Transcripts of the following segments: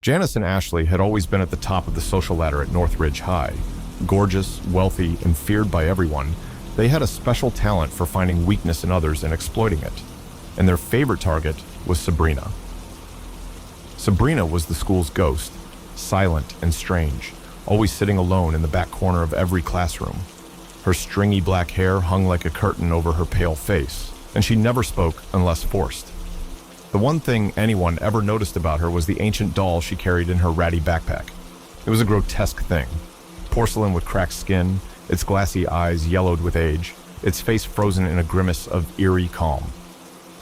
Janice and Ashley had always been at the top of the social ladder at Northridge High. Gorgeous, wealthy, and feared by everyone, they had a special talent for finding weakness in others and exploiting it. And their favorite target was Sabrina. Sabrina was the school's ghost, silent and strange, always sitting alone in the back corner of every classroom. Her stringy black hair hung like a curtain over her pale face, and she never spoke unless forced. The one thing anyone ever noticed about her was the ancient doll she carried in her ratty backpack. It was a grotesque thing. Porcelain with cracked skin, its glassy eyes yellowed with age, its face frozen in a grimace of eerie calm.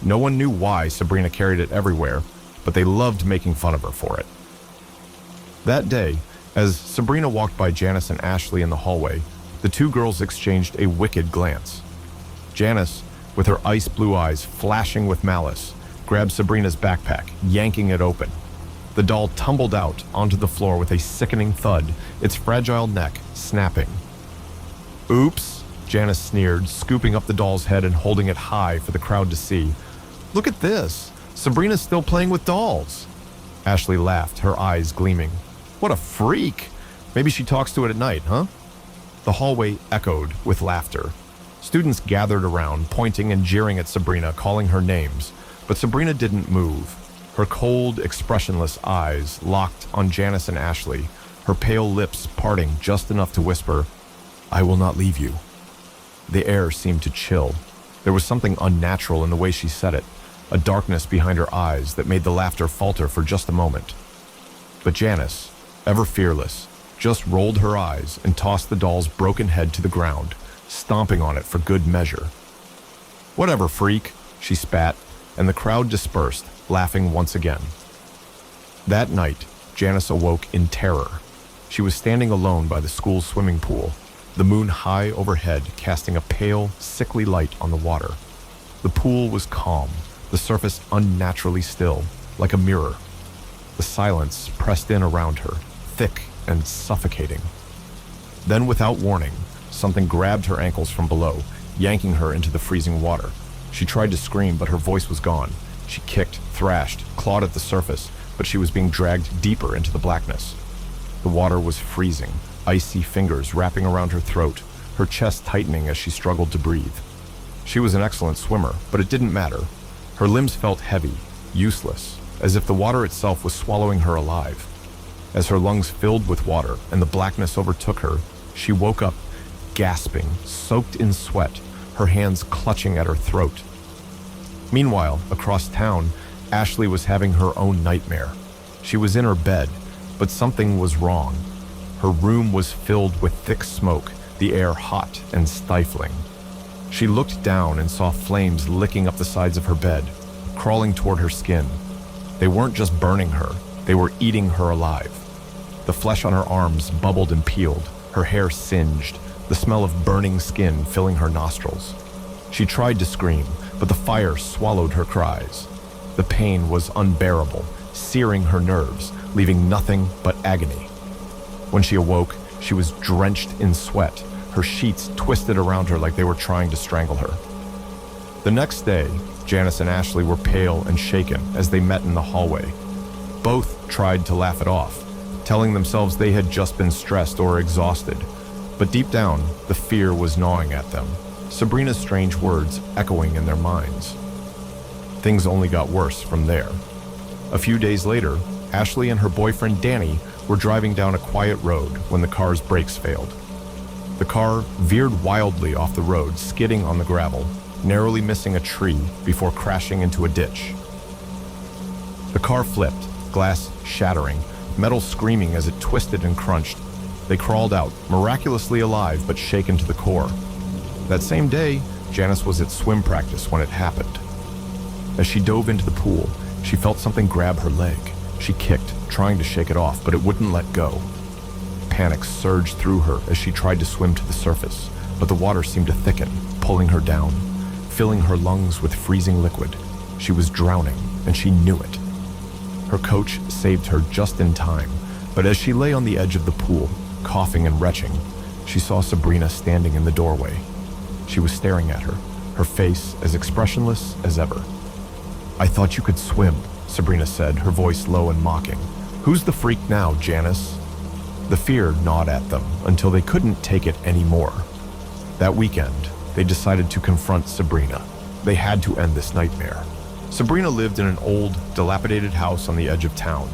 No one knew why Sabrina carried it everywhere, but they loved making fun of her for it. That day, as Sabrina walked by Janice and Ashley in the hallway, the two girls exchanged a wicked glance. Janice, with her ice blue eyes flashing with malice, grabbed Sabrina's backpack, yanking it open. The doll tumbled out onto the floor with a sickening thud, its fragile neck snapping. "Oops," Janice sneered, scooping up the doll's head and holding it high for the crowd to see. "Look at this! Sabrina's still playing with dolls!" Ashley laughed, her eyes gleaming. "What a freak! Maybe she talks to it at night, huh?" The hallway echoed with laughter. Students gathered around, pointing and jeering at Sabrina, calling her names. But Sabrina didn't move. Her cold, expressionless eyes locked on Janice and Ashley, her pale lips parting just enough to whisper, "I will not leave you." The air seemed to chill. There was something unnatural in the way she said it, a darkness behind her eyes that made the laughter falter for just a moment. But Janice, ever fearless, just rolled her eyes and tossed the doll's broken head to the ground, stomping on it for good measure. "Whatever, freak," she spat, and the crowd dispersed, laughing once again. That night, Janice awoke in terror. She was standing alone by the school's swimming pool, the moon high overhead casting a pale, sickly light on the water. The pool was calm, the surface unnaturally still, like a mirror. The silence pressed in around her, thick and suffocating. Then, without warning, something grabbed her ankles from below, yanking her into the freezing water. She tried to scream, but her voice was gone. She kicked, thrashed, clawed at the surface, but she was being dragged deeper into the blackness. The water was freezing, icy fingers wrapping around her throat, her chest tightening as she struggled to breathe. She was an excellent swimmer, but it didn't matter. Her limbs felt heavy, useless, as if the water itself was swallowing her alive. As her lungs filled with water and the blackness overtook her, she woke up, gasping, soaked in sweat, her hands clutching at her throat. Meanwhile, across town, Ashley was having her own nightmare. She was in her bed, but something was wrong. Her room was filled with thick smoke, the air hot and stifling. She looked down and saw flames licking up the sides of her bed, crawling toward her skin. They weren't just burning her, they were eating her alive. The flesh on her arms bubbled and peeled, her hair singed, the smell of burning skin filling her nostrils. She tried to scream, but the fire swallowed her cries. The pain was unbearable, searing her nerves, leaving nothing but agony. When she awoke, she was drenched in sweat, her sheets twisted around her like they were trying to strangle her. The next day, Janice and Ashley were pale and shaken as they met in the hallway. Both tried to laugh it off, telling themselves they had just been stressed or exhausted. But deep down, the fear was gnawing at them, Sabrina's strange words echoing in their minds. Things only got worse from there. A few days later, Ashley and her boyfriend Danny were driving down a quiet road when the car's brakes failed. The car veered wildly off the road, skidding on the gravel, narrowly missing a tree before crashing into a ditch. The car flipped, glass shattering, metal screaming as it twisted and crunched. They crawled out, miraculously alive but shaken to the core. That same day, Janice was at swim practice when it happened. As she dove into the pool, she felt something grab her leg. She kicked, trying to shake it off, but it wouldn't let go. Panic surged through her as she tried to swim to the surface, but the water seemed to thicken, pulling her down, filling her lungs with freezing liquid. She was drowning, and she knew it. Her coach saved her just in time, but as she lay on the edge of the pool, coughing and retching, she saw Sabrina standing in the doorway. She was staring at her, her face as expressionless as ever. "I thought you could swim," Sabrina said, her voice low and mocking. Who's the freak now, Janice? The fear gnawed at them until they couldn't take it anymore. That weekend, they decided to confront Sabrina. They had to end this nightmare. Sabrina lived in an old, dilapidated house on the edge of town.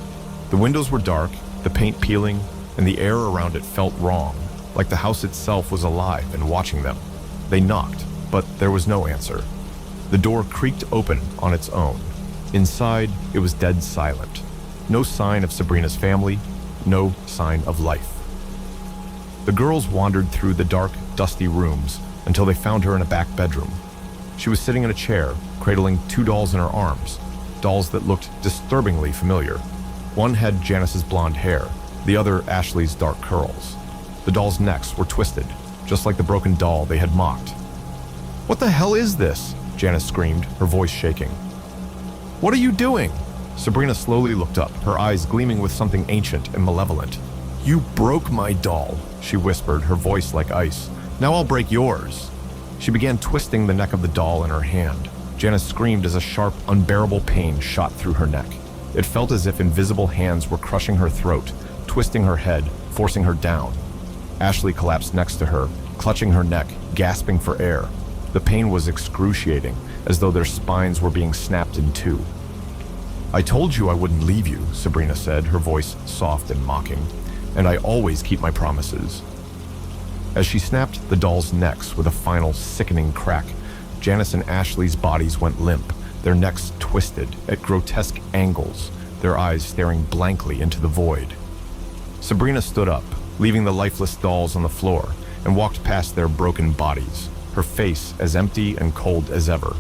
The windows were dark, the paint peeling, and the air around it felt wrong, like the house itself was alive and watching them. They knocked, but there was no answer. The door creaked open on its own. Inside, it was dead silent. No sign of Sabrina's family, no sign of life. The girls wandered through the dark, dusty rooms until they found her in a back bedroom. She was sitting in a chair, cradling 2 dolls in her arms, dolls that looked disturbingly familiar. One had Janice's blonde hair, the other Ashley's dark curls. The dolls' necks were twisted, just like the broken doll they had mocked. "What the hell is this?" Janice screamed, her voice shaking. "What are you doing?" Sabrina slowly looked up, her eyes gleaming with something ancient and malevolent. "You broke my doll," she whispered, her voice like ice. "Now I'll break yours." She began twisting the neck of the doll in her hand. Janice screamed as a sharp, unbearable pain shot through her neck. It felt as if invisible hands were crushing her throat, twisting her head, forcing her down. Ashley collapsed next to her, clutching her neck, gasping for air. The pain was excruciating, as though their spines were being snapped in two. "I told you I wouldn't leave you," Sabrina said, her voice soft and mocking. "And I always keep my promises." As she snapped the dolls' necks with a final sickening crack, Janice and Ashley's bodies went limp, their necks twisted at grotesque angles, their eyes staring blankly into the void. Sabrina stood up, leaving the lifeless dolls on the floor, and walked past their broken bodies, her face as empty and cold as ever.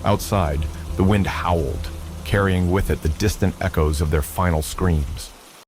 Outside, the wind howled, carrying with it the distant echoes of their final screams.